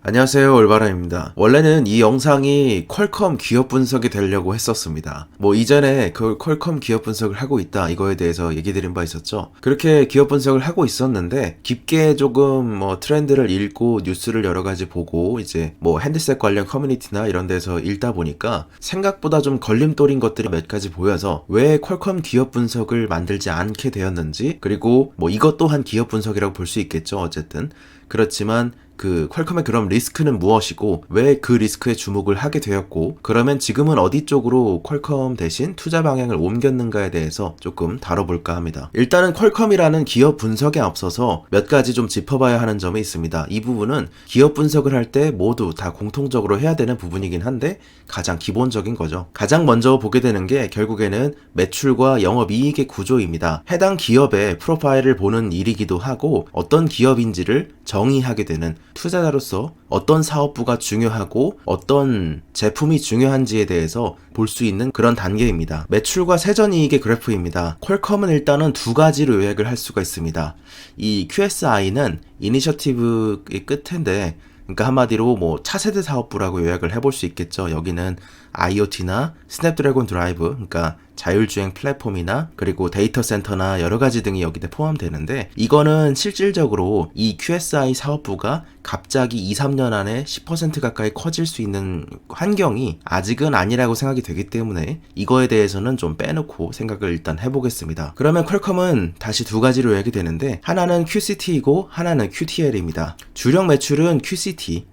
안녕하세요, 올바람입니다. 원래는 이 영상이 퀄컴 기업 분석이 되려고 했었습니다. 이전에 그 퀄컴 기업 분석을 하고 있다 이거에 대해서 얘기 드린 바 있었죠. 그렇게 기업 분석을 하고 있었는데 깊게 조금 트렌드를 읽고 뉴스를 여러 가지 보고 이제 핸드셋 관련 커뮤니티나 이런 데서 읽다 보니까 생각보다 좀 걸림돌인 것들이 몇 가지 보여서 왜 퀄컴 기업 분석을 만들지 않게 되었는지, 그리고 이것 또한 기업 분석이라고 볼 수 있겠죠. 어쨌든 그렇지만 그 퀄컴의 그럼 리스크는 무엇이고 왜 그 리스크에 주목을 하게 되었고, 그러면 지금은 어디 쪽으로 퀄컴 대신 투자 방향을 옮겼는가에 대해서 조금 다뤄볼까 합니다. 일단은 퀄컴이라는 기업 분석에 앞서서 몇 가지 좀 짚어봐야 하는 점이 있습니다. 이 부분은 기업 분석을 할 때 모두 다 공통적으로 해야 되는 부분이긴 한데 가장 기본적인 거죠. 가장 먼저 보게 되는 게 결국에는 매출과 영업이익의 구조입니다. 해당 기업의 프로파일을 보는 일이기도 하고 어떤 기업인지를 정의하게 되는, 투자자로서 어떤 사업부가 중요하고 어떤 제품이 중요한지에 대해서 볼 수 있는 그런 단계입니다. 매출과 세전이익의 그래프입니다. 퀄컴은 일단은 두 가지로 요약을 할 수가 있습니다. 이 QSI는 이니셔티브의 끝인데, 그러니까 한마디로 차세대 사업부라고 요약을 해볼 수 있겠죠. 여기는 IoT나 스냅드래곤 드라이브, 그러니까 자율주행 플랫폼이나 그리고 데이터 센터나 여러 가지 등이 여기에 포함되는데, 이거는 실질적으로 이 QSI 사업부가 갑자기 2, 3년 안에 10% 가까이 커질 수 있는 환경이 아직은 아니라고 생각이 되기 때문에 이거에 대해서는 좀 빼놓고 생각을 일단 해보겠습니다. 그러면 퀄컴은 다시 두 가지로 요약이 되는데, 하나는 QCT이고 하나는 QTL입니다. 주력 매출은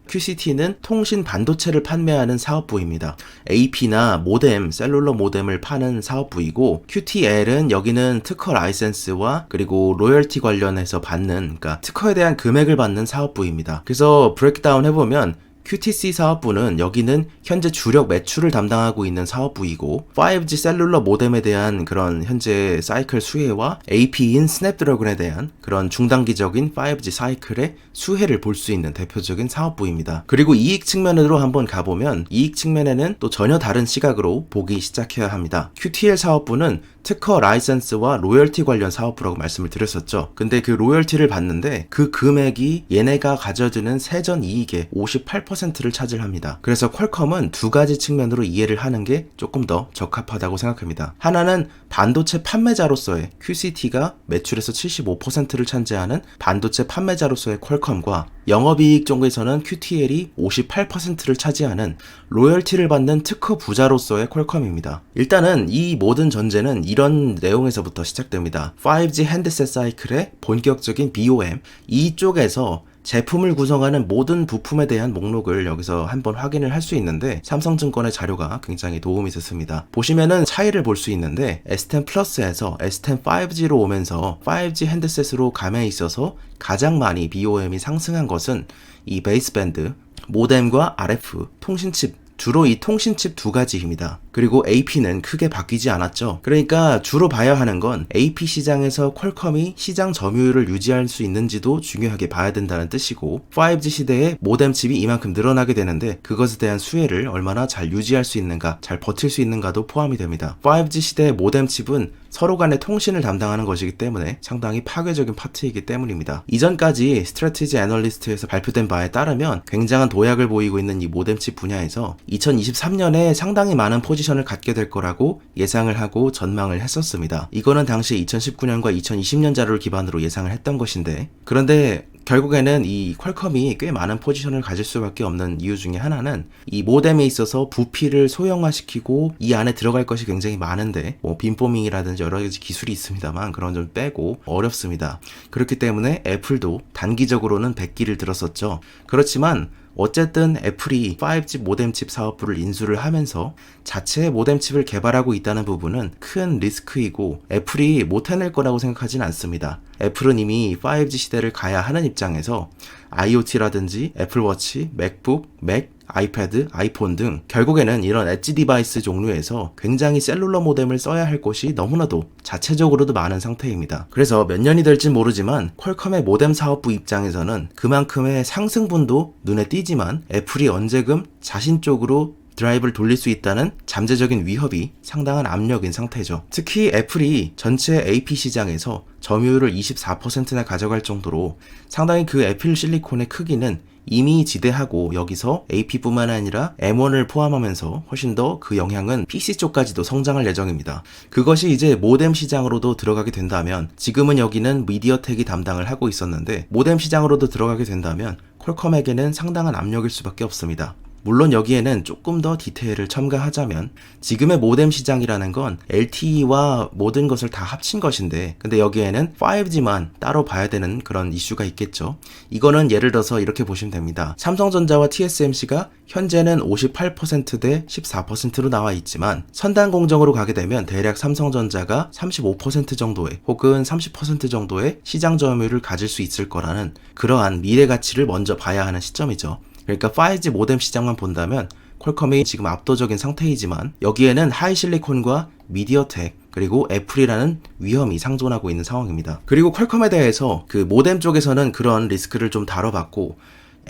QCT는 통신 반도체를 판매하는 사업부입니다. AP나 모뎀, 셀룰러 모뎀을 파는 사업부이고, QTL은 여기는 특허 라이센스와 그리고 로열티 관련해서 받는, 그러니까 특허에 대한 금액을 받는 사업부입니다. 그래서 브레이크다운 해보면 QTC 사업부는 여기는 현재 주력 매출을 담당하고 있는 사업부이고, 5G 셀룰러 모뎀에 대한 그런 현재 사이클 수혜와 AP인 스냅드래곤에 대한 그런 중단기적인 5G 사이클의 수혜를 볼 수 있는 대표적인 사업부입니다. 그리고 이익 측면으로 한번 가보면 이익 측면에는 또 전혀 다른 시각으로 보기 시작해야 합니다. QTL 사업부는 특허 라이센스와 로열티 관련 사업부라고 말씀을 드렸었죠. 근데 그 로열티를 받는데 그 금액이 얘네가 가져주는 세전 이익의 58%를 차지합니다. 그래서 퀄컴은 두 가지 측면으로 이해를 하는 게 조금 더 적합하다고 생각합니다. 하나는 반도체 판매자로서의 QCT가 매출에서 75%를 차지하는 반도체 판매자로서의 퀄컴과 영업이익 쪽에서는 QTL이 58%를 차지하는 로열티를 받는 특허 부자로서의 퀄컴입니다. 일단은 이 모든 전제는 이런 내용에서부터 시작됩니다. 5G 핸드셋 사이클의 본격적인 BOM, 이쪽에서 제품을 구성하는 모든 부품에 대한 목록을 여기서 한번 확인을 할 수 있는데, 삼성증권의 자료가 굉장히 도움이 됐습니다. 보시면은 차이를 볼 수 있는데, S10 플러스에서 S10 5G로 오면서 5G 핸드셋으로 감에 있어서 가장 많이 BOM이 상승한 것은 이 베이스밴드, 모뎀과 RF, 통신칩, 주로 이 통신칩 두 가지입니다. 그리고 AP는 크게 바뀌지 않았죠. 그러니까 주로 봐야 하는 건 AP 시장에서 퀄컴이 시장 점유율을 유지할 수 있는지도 중요하게 봐야 된다는 뜻이고, 5G 시대에 모뎀 칩이 이만큼 늘어나게 되는데 그것에 대한 수혜를 얼마나 잘 유지할 수 있는가, 잘 버틸 수 있는가도 포함이 됩니다. 5G 시대의 모뎀 칩은 서로 간의 통신을 담당하는 것이기 때문에 상당히 파괴적인 파트이기 때문입니다. 이전까지 스트래티지 애널리스트에서 발표된 바에 따르면 굉장한 도약을 보이고 있는 이 모뎀칩 분야에서 2023년에 상당히 많은 포지션을 갖게 될 거라고 예상을 하고 전망을 했었습니다. 이거는 당시 2019년과 2020년 자료를 기반으로 예상을 했던 것인데, 그런데 결국에는 이 퀄컴이 꽤 많은 포지션을 가질 수밖에 없는 이유 중에 하나는 이 모뎀에 있어서 부피를 소형화시키고 이 안에 들어갈 것이 굉장히 많은데, 빔포밍이라든지 여러 가지 기술이 있습니다만 그런 점 빼고 어렵습니다. 그렇기 때문에 애플도 단기적으로는 백기를 들었었죠. 그렇지만 어쨌든 애플이 5G 모뎀칩 사업부를 인수를 하면서 자체 모뎀칩을 개발하고 있다는 부분은 큰 리스크이고 애플이 못 해낼 거라고 생각하진 않습니다. 애플은 이미 5G 시대를 가야 하는 입장에서 IoT라든지 애플워치, 맥북, 맥, 아이패드, 아이폰 등 결국에는 이런 엣지 디바이스 종류에서 굉장히 셀룰러 모뎀을 써야 할 곳이 너무나도 자체적으로도 많은 상태입니다. 그래서 몇 년이 될지 모르지만 퀄컴의 모뎀 사업부 입장에서는 그만큼의 상승분도 눈에 띄지만 애플이 언제금 자신 쪽으로 드라이브를 돌릴 수 있다는 잠재적인 위협이 상당한 압력인 상태죠. 특히 애플이 전체 AP 시장에서 점유율을 24%나 가져갈 정도로 상당히 그 애플 실리콘의 크기는 이미 지대하고 여기서 AP뿐만 아니라 M1을 포함하면서 훨씬 더 그 영향은 PC 쪽까지도 성장할 예정입니다. 그것이 이제 모뎀 시장으로도 들어가게 된다면 지금은 여기는 미디어텍이 담당을 하고 있었는데 모뎀 시장으로도 들어가게 된다면 퀄컴에게는 상당한 압력일 수밖에 없습니다. 물론 여기에는 조금 더 디테일을 첨가하자면 지금의 모뎀 시장이라는 건 LTE와 모든 것을 다 합친 것인데 근데 여기에는 5G만 따로 봐야 되는 그런 이슈가 있겠죠. 이거는 예를 들어서 이렇게 보시면 됩니다. 삼성전자와 TSMC가 현재는 58%대 14%로 나와 있지만 선단 공정으로 가게 되면 대략 삼성전자가 35% 정도의 혹은 30% 정도의 시장 점유율을 가질 수 있을 거라는 그러한 미래 가치를 먼저 봐야 하는 시점이죠. 그러니까 5G 모뎀 시장만 본다면 퀄컴이 지금 압도적인 상태이지만 여기에는 하이실리콘과 미디어텍 그리고 애플이라는 위험이 상존하고 있는 상황입니다. 그리고 퀄컴에 대해서 그 모뎀 쪽에서는 그런 리스크를 좀 다뤄봤고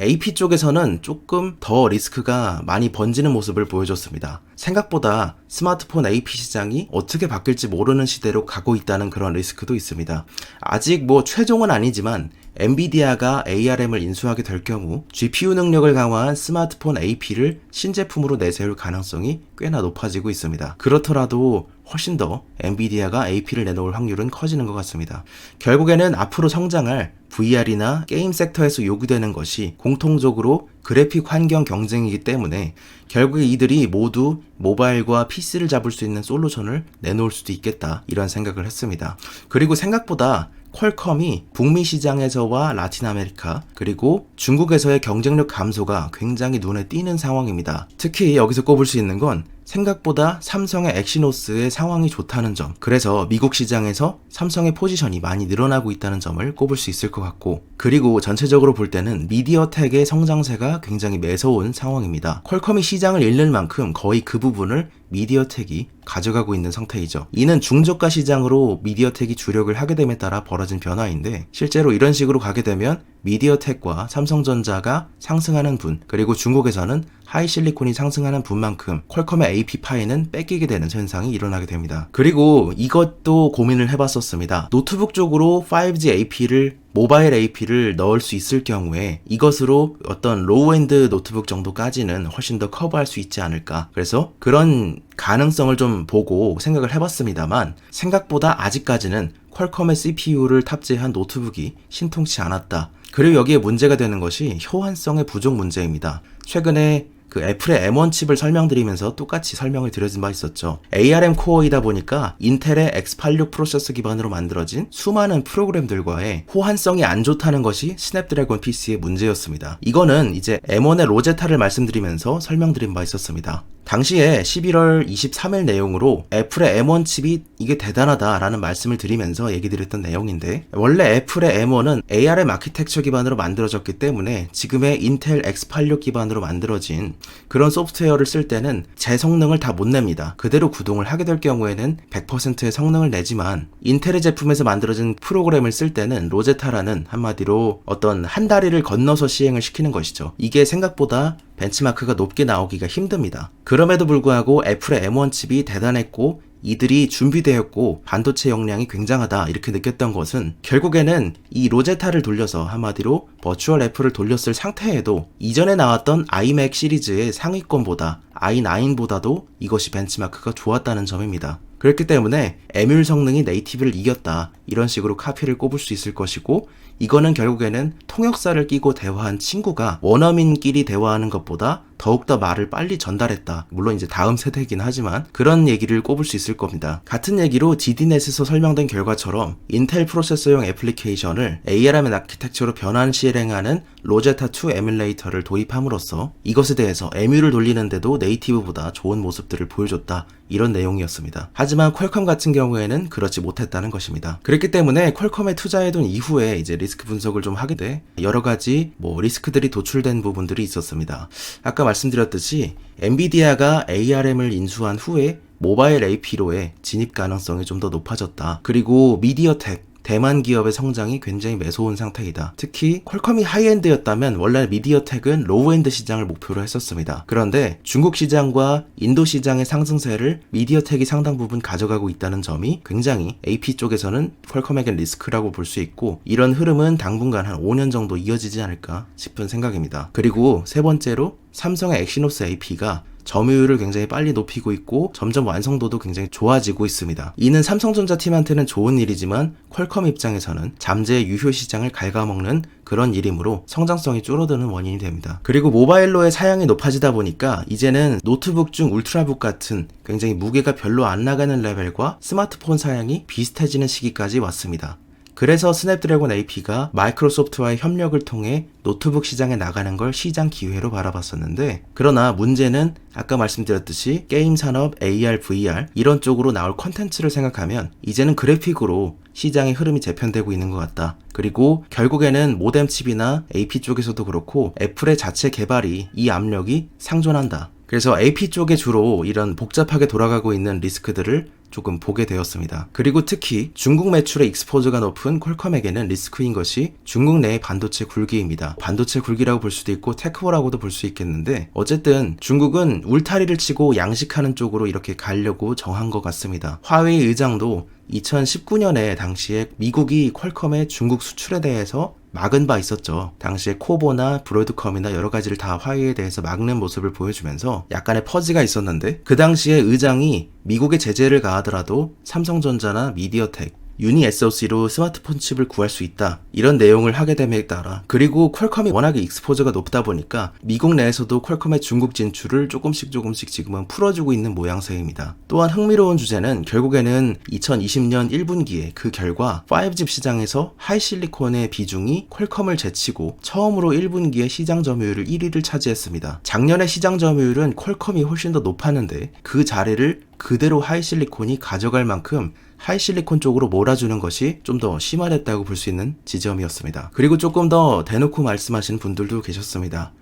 AP 쪽에서는 조금 더 리스크가 많이 번지는 모습을 보여줬습니다. 생각보다 스마트폰 AP 시장이 어떻게 바뀔지 모르는 시대로 가고 있다는 그런 리스크도 있습니다. 아직 뭐 최종은 아니지만 엔비디아가 ARM을 인수하게 될 경우 GPU 능력을 강화한 스마트폰 AP를 신제품으로 내세울 가능성이 꽤나 높아지고 있습니다. 그렇더라도 훨씬 더 엔비디아가 AP를 내놓을 확률은 커지는 것 같습니다. 결국에는 앞으로 성장할 VR이나 게임 섹터에서 요구되는 것이 공통적으로 그래픽 환경 경쟁이기 때문에 결국에 이들이 모두 모바일과 PC를 잡을 수 있는 솔루션을 내놓을 수도 있겠다 이런 생각을 했습니다. 그리고 생각보다 퀄컴이 북미 시장에서와 라틴 아메리카 그리고 중국에서의 경쟁력 감소가 굉장히 눈에 띄는 상황입니다. 특히 여기서 꼽을 수 있는 건 생각보다 삼성의 엑시노스의 상황이 좋다는 점, 그래서 미국 시장에서 삼성의 포지션이 많이 늘어나고 있다는 점을 꼽을 수 있을 것 같고, 그리고 전체적으로 볼 때는 미디어텍의 성장세가 굉장히 매서운 상황입니다. 퀄컴이 시장을 잃는 만큼 거의 그 부분을 미디어텍이 가져가고 있는 상태이죠. 이는 중저가 시장으로 미디어텍이 주력을 하게 됨에 따라 벌어진 변화인데 실제로 이런 식으로 가게 되면 미디어텍과 삼성전자가 상승하는 분, 그리고 중국에서는 하이실리콘이 상승하는 분만큼 퀄컴의 AP 파이는 뺏기게 되는 현상이 일어나게 됩니다. 그리고 이것도 고민을 해봤었습니다. 노트북 쪽으로 5G AP를 모바일 AP를 넣을 수 있을 경우에 이것으로 어떤 로우엔드 노트북 정도까지는 훨씬 더 커버할 수 있지 않을까. 그래서 그런 가능성을 좀 보고 생각을 해봤습니다만 생각보다 아직까지는 퀄컴의 CPU를 탑재한 노트북이 신통치 않았다. 그리고 여기에 문제가 되는 것이 호환성의 부족 문제입니다. 최근에 그 애플의 M1 칩을 설명드리면서 똑같이 설명을 드려진 바 있었죠. ARM 코어이다 보니까 인텔의 X86 프로세서 기반으로 만들어진 수많은 프로그램들과의 호환성이 안 좋다는 것이 스냅드래곤 PC의 문제였습니다. 이거는 이제 M1의 로제타를 말씀드리면서 설명드린 바 있었습니다. 당시에 11월 23일 내용으로 애플의 M1 칩이 이게 대단하다라는 말씀을 드리면서 얘기 드렸던 내용인데 원래 애플의 M1은 ARM 아키텍처 기반으로 만들어졌기 때문에 지금의 인텔 X86 기반으로 만들어진 그런 소프트웨어를 쓸 때는 제 성능을 다 못 냅니다. 그대로 구동을 하게 될 경우에는 100%의 성능을 내지만 인텔의 제품에서 만들어진 프로그램을 쓸 때는 로제타라는 한마디로 어떤 한 다리를 건너서 시행을 시키는 것이죠. 이게 생각보다 벤치마크가 높게 나오기가 힘듭니다. 그럼에도 불구하고 애플의 M1 칩이 대단했고 이들이 준비되었고 반도체 역량이 굉장하다 이렇게 느꼈던 것은 결국에는 이 로제타를 돌려서 한마디로 버추얼 애플을 돌렸을 상태에도 이전에 나왔던 iMac 시리즈의 상위권보다 i9보다도 이것이 벤치마크가 좋았다는 점입니다. 그렇기 때문에 에뮬 성능이 네이티브를 이겼다 이런 식으로 카피를 꼽을 수 있을 것이고 이거는 결국에는 통역사를 끼고 대화한 친구가 원어민끼리 대화하는 것보다 더욱더 말을 빨리 전달했다. 물론 이제 다음 세대이긴 하지만 그런 얘기를 꼽을 수 있을 겁니다. 같은 얘기로 GDNet에서 설명된 결과처럼 인텔 프로세서용 애플리케이션을 ARM 아키텍처로 변환 실행하는 로제타2 에뮬레이터를 도입함으로써 이것에 대해서 에뮬을 돌리는데도 네이티브보다 좋은 모습들을 보여줬다. 이런 내용이었습니다. 하지만 퀄컴 같은 경우에는 그렇지 못했다는 것입니다. 그렇기 때문에 퀄컴에 투자해둔 이후에 이제 리스크 분석을 좀 하게 돼 여러 가지 리스크들이 도출된 부분들이 있었습니다. 아까 말씀드렸듯이 엔비디아가 ARM을 인수한 후에 모바일 AP로의 진입 가능성이 좀 더 높아졌다. 그리고 미디어텍 대만 기업의 성장이 굉장히 매서운 상태이다. 특히 퀄컴이 하이엔드였다면 원래 미디어텍은 로우엔드 시장을 목표로 했었습니다. 그런데 중국 시장과 인도 시장의 상승세를 미디어텍이 상당 부분 가져가고 있다는 점이 굉장히 AP 쪽에서는 퀄컴에겐 리스크라고 볼 수 있고, 이런 흐름은 당분간 한 5년 정도 이어지지 않을까 싶은 생각입니다. 그리고 세 번째로 삼성의 엑시노스 AP가 점유율을 굉장히 빨리 높이고 있고 점점 완성도도 굉장히 좋아지고 있습니다. 이는 삼성전자 팀한테는 좋은 일이지만 퀄컴 입장에서는 잠재 유효 시장을 갉아먹는 그런 일이므로 성장성이 줄어드는 원인이 됩니다. 그리고 모바일로의 사양이 높아지다 보니까 이제는 노트북 중 울트라북 같은 굉장히 무게가 별로 안 나가는 레벨과 스마트폰 사양이 비슷해지는 시기까지 왔습니다. 그래서 스냅드래곤 AP가 마이크로소프트와의 협력을 통해 노트북 시장에 나가는 걸 시장 기회로 바라봤었는데, 그러나 문제는 아까 말씀드렸듯이 게임 산업, AR, VR 이런 쪽으로 나올 컨텐츠를 생각하면 이제는 그래픽으로 시장의 흐름이 재편되고 있는 것 같다. 그리고 결국에는 모뎀 칩이나 AP 쪽에서도 그렇고 애플의 자체 개발이 이 압력이 상존한다. 그래서 AP 쪽에 주로 이런 복잡하게 돌아가고 있는 리스크들을 조금 보게 되었습니다. 그리고 특히 중국 매출의 익스포저가 높은 퀄컴에게는 리스크인 것이 중국 내의 반도체 굴기입니다. 반도체 굴기라고 볼 수도 있고 테크워라고도 볼 수 있겠는데, 어쨌든 중국은 울타리를 치고 양식하는 쪽으로 이렇게 가려고 정한 것 같습니다. 화웨이 의장도 2019년에 당시에 미국이 퀄컴의 중국 수출에 대해서 막은 바 있었죠. 당시에 코보나 브로드컴이나 여러 가지를 다 화웨이에 대해서 막는 모습을 보여주면서 약간의 퍼지가 있었는데, 그 당시에 의장이 미국의 제재를 가하더라도 삼성전자나 미디어텍, 유니 SoC로 스마트폰 칩을 구할 수 있다, 이런 내용을 하게 됨에 따라, 그리고 퀄컴이 워낙에 익스포저가 높다 보니까 미국 내에서도 퀄컴의 중국 진출을 조금씩 지금은 풀어주고 있는 모양새입니다. 또한 흥미로운 주제는 결국에는 2020년 1분기에 그 결과 5G 시장에서 하이실리콘의 비중이 퀄컴을 제치고 처음으로 1분기에 시장 점유율을 1위를 차지했습니다. 작년에 시장 점유율은 퀄컴이 훨씬 더 높았는데 그 자리를 그대로 하이실리콘이 가져갈 만큼 하이실리콘 쪽으로 몰아주는 것이 좀 더 심화됐다고 볼 수 있는 지점이었습니다. 그리고 조금 더 대놓고 말씀하시는 분들도 계셨습니다.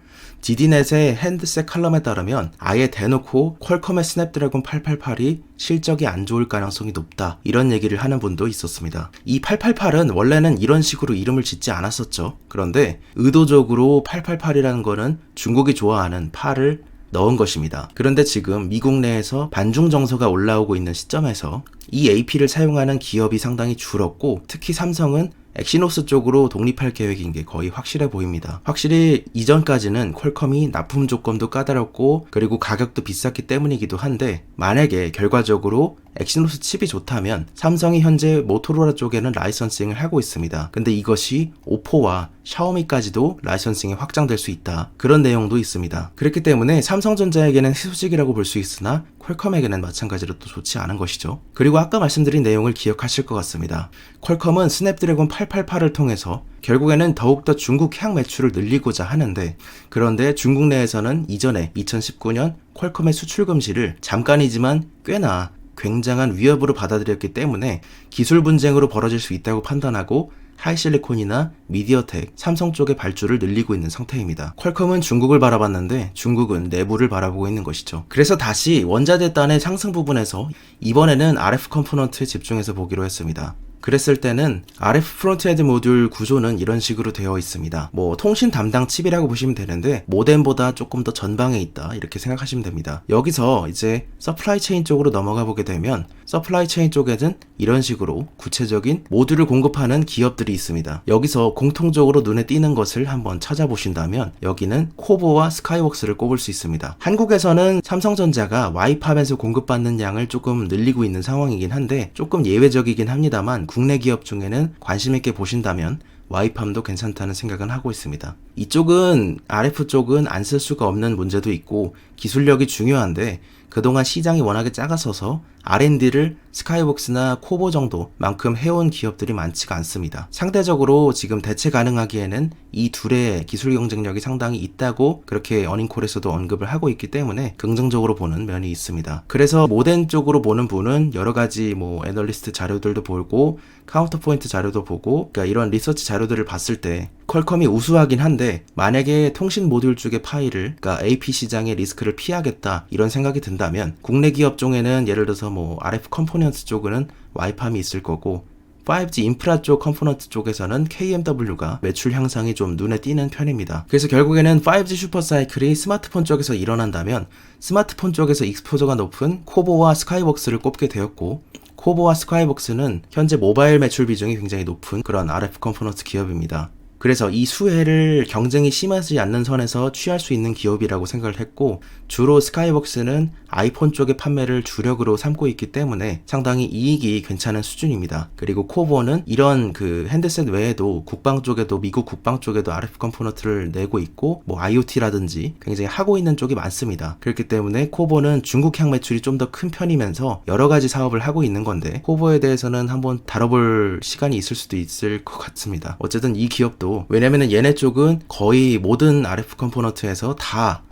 GD넷의 핸드셋 칼럼에 따르면 아예 대놓고 퀄컴의 스냅드래곤 888이 실적이 안 좋을 가능성이 높다, 이런 얘기를 하는 분도 있었습니다. 이 888은 원래는 이런 식으로 이름을 짓지 않았었죠. 그런데 의도적으로 888이라는 거는 중국이 좋아하는 8을 넣은 것입니다. 그런데 지금 미국 내에서 반중 정서가 올라오고 있는 시점에서 이 AP를 사용하는 기업이 상당히 줄었고, 특히 삼성은 엑시노스 쪽으로 독립할 계획인 게 거의 확실해 보입니다. 확실히 이전까지는 퀄컴이 납품 조건도 까다롭고 그리고 가격도 비쌌기 때문이기도 한데, 만약에 결과적으로 엑시노스 칩이 좋다면 삼성이 현재 모토로라 쪽에는 라이선싱을 하고 있습니다. 근데 이것이 오포와 샤오미까지도 라이선싱이 확장될 수 있다, 그런 내용도 있습니다. 그렇기 때문에 삼성전자에게는 희소식이라고 볼 수 있으나 퀄컴에게는 마찬가지로 또 좋지 않은 것이죠. 그리고 아까 말씀드린 내용을 기억하실 것 같습니다. 퀄컴은 스냅드래곤 888을 통해서 결국에는 더욱더 중국 향 매출을 늘리고자 하는데, 그런데 중국 내에서는 이전에 2019년 퀄컴의 수출 금지를 잠깐이지만 꽤나 굉장한 위협으로 받아들였기 때문에 기술 분쟁으로 벌어질 수 있다고 판단하고 하이실리콘이나 미디어텍, 삼성 쪽의 발주를 늘리고 있는 상태입니다. 퀄컴은 중국을 바라봤는데 중국은 내부를 바라보고 있는 것이죠. 그래서 다시 원자재 단의 상승 부분에서 이번에는 RF 컴포넌트에 집중해서 보기로 했습니다. 그랬을 때는 RF 프론트엔드 모듈 구조는 이런 식으로 되어 있습니다. 통신 담당 칩이라고 보시면 되는데 모뎀보다 조금 더 전방에 있다, 이렇게 생각하시면 됩니다. 여기서 이제 서플라이 체인 쪽으로 넘어가 보게 되면 서플라이 체인 쪽에는 이런 식으로 구체적인 모듈을 공급하는 기업들이 있습니다. 여기서 공통적으로 눈에 띄는 것을 한번 찾아보신다면 여기는 코보와 스카이웍스를 꼽을 수 있습니다. 한국에서는 삼성전자가 와이팜에서 공급받는 양을 조금 늘리고 있는 상황이긴 한데 조금 예외적이긴 합니다만, 국내 기업 중에는 관심 있게 보신다면 와이팜도 괜찮다는 생각은 하고 있습니다. 이쪽은 RF 쪽은 안 쓸 수가 없는 문제도 있고 기술력이 중요한데 그동안 시장이 워낙에 작아서서 R&D를 스카이웍스나 코보 정도만큼 해온 기업들이 많지가 않습니다. 상대적으로 지금 대체 가능하기에는 이 둘의 기술 경쟁력이 상당히 있다고 그렇게 어닝콜에서도 언급을 하고 있기 때문에 긍정적으로 보는 면이 있습니다. 그래서 모뎀 쪽으로 보는 분은 여러 가지 애널리스트 자료들도 보고 카운터 포인트 자료도 보고, 그러니까 이런 리서치 자료들을 봤을 때 퀄컴이 우수하긴 한데 만약에 통신 모듈 쪽의 파일을, 그러니까 AP 시장의 리스크를 피하겠다 이런 생각이 든다면 국내 기업 중에는 예를 들어서 RF 컴포넌트 쪽은 와이팜이 있을 거고 5G 인프라 쪽 컴포넌트 쪽에서는 KMW가 매출 향상이 좀 눈에 띄는 편입니다. 그래서 결국에는 5G 슈퍼사이클이 스마트폰 쪽에서 일어난다면 스마트폰 쪽에서 익스포저가 높은 코보와 스카이웍스를 꼽게 되었고, 코보와 스카이웍스는 현재 모바일 매출 비중이 굉장히 높은 그런 RF 컴포넌트 기업입니다. 그래서 이 수혜를 경쟁이 심하지 않는 선에서 취할 수 있는 기업이라고 생각을 했고, 주로 스카이웍스는 아이폰 쪽의 판매를 주력으로 삼고 있기 때문에 상당히 이익이 괜찮은 수준입니다. 그리고 코보는 이런 그 핸드셋 외에도 국방 쪽에도, 미국 국방 쪽에도 RF 컴포넌트를 내고 있고, 뭐 IoT라든지 굉장히 하고 있는 쪽이 많습니다. 그렇기 때문에 코보는 중국향 매출이 좀 더 큰 편이면서 여러 가지 사업을 하고 있는 건데, 코보에 대해서는 한번 다뤄볼 시간이 있을 수도 있을 것 같습니다. 어쨌든 이 기업도, 왜냐면은 얘네 쪽은 거의 모든 RF 컴포넌트에서 다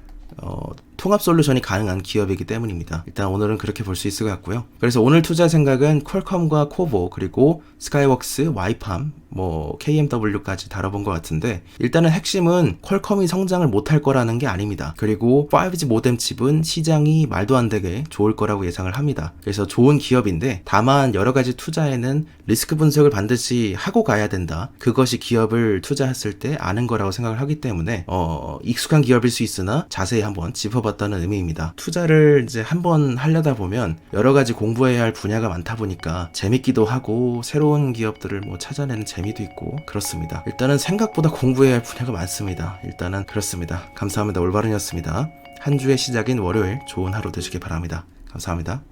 통합 솔루션이 가능한 기업이기 때문입니다. 일단 오늘은 그렇게 볼 수 있을 것 같고요. 그래서 오늘 투자 생각은 퀄컴과 코보, 그리고 스카이웍스, 와이팜, 뭐 KMW까지 다뤄본 것 같은데, 일단은 핵심은 퀄컴이 성장을 못할 거라는 게 아닙니다. 그리고 5G 모뎀 칩은 시장이 말도 안 되게 좋을 거라고 예상을 합니다. 그래서 좋은 기업인데, 다만 여러 가지 투자에는 리스크 분석을 반드시 하고 가야 된다. 그것이 기업을 투자했을 때 아는 거라고 생각을 하기 때문에 익숙한 기업일 수 있으나 자세히 한번 짚어봤다는 의미입니다. 투자를 이제 한번 하려다 보면 여러 가지 공부해야 할 분야가 많다 보니까 재밌기도 하고 새로운 기업들을 뭐 찾아내는 재미도 있고 그렇습니다. 일단은 생각보다 공부해야 할 분야가 많습니다. 일단은 그렇습니다. 감사합니다. 올바른이었습니다. 한 주의 시작인 월요일 좋은 하루 되시길 바랍니다. 감사합니다.